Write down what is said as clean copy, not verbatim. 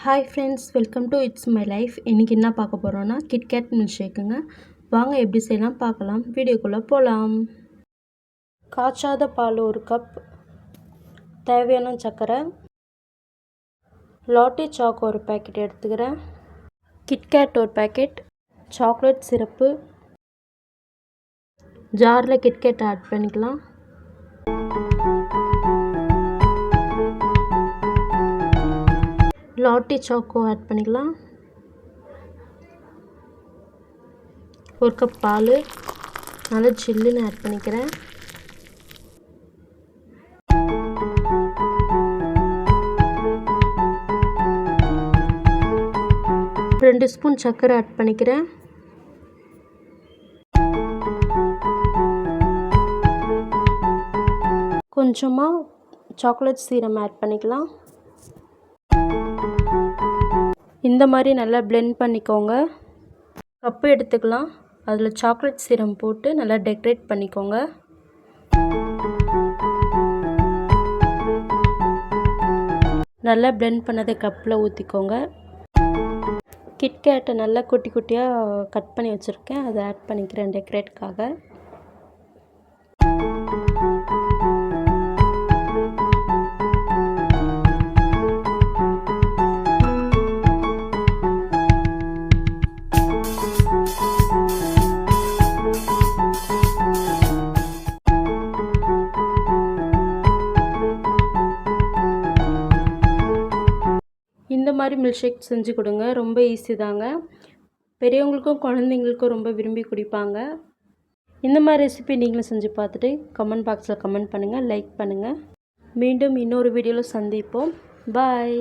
Hi friends, welcome to it's my life. இன்றைக்கி என்ன பார்க்க போகிறோன்னா கிட்கேட் மில்க் ஷேக்குங்க. வாங்க எப்படி செய்யலாம் பார்க்கலாம். வீடியோக்குள்ளே போகலாம். காய்ச்சாத பால் 1 கப், தேவையான சர்க்கரை, லாட்டி சாக் 1 பேக்கெட் எடுத்துக்கிறேன், கிட்கேட் 1 பேக்கெட், சாக்லேட் சிரப்பு, ஜாரில் கிட்கேட் ஆட் பண்ணிக்கலாம். லாட்டி சாக்கோ ஆட் பண்ணிக்கலாம். 1 கப் பால் நல்லா சில்லுன்னு ஆட் பண்ணிக்கிறேன். ரெண்டு ஸ்பூன் சர்க்கரை ஆட் பண்ணிக்கிறேன். கொஞ்சமாக சாக்லேட் சீரம் ஆட் பண்ணிக்கலாம். இந்த மாதிரி நல்லா பிளெண்ட் பண்ணிக்கோங்க. கப்பு எடுத்துக்கலாம். அதில் சாக்லேட் சீரம் போட்டு நல்லா டெக்கரேட் பண்ணிக்கோங்க. நல்லா பிளெண்ட் பண்ணதை கப்பில் ஊற்றிக்கோங்க. கிட்கேட்டை நல்லா குட்டி குட்டியாக கட் பண்ணி வச்சுருக்கேன், அதை ஆட் பண்ணிக்கிறேன் டெக்கரேட்காக. இந்த மாதிரி மில்க் ஷேக் செஞ்சு கொடுங்க. ரொம்ப ஈஸி தாங்க. பெரியவங்களுக்கும் குழந்தைங்களுக்கும் ரொம்ப விரும்பி குடிப்பாங்க. இந்த மாதிரி ரெசிபி நீங்களும் செஞ்சு பார்த்துட்டு கமெண்ட் பாக்ஸில் கமெண்ட் பண்ணுங்கள், லைக் பண்ணுங்கள். மீண்டும் இன்னொரு வீடியோவில் சந்திப்போம். பாய்.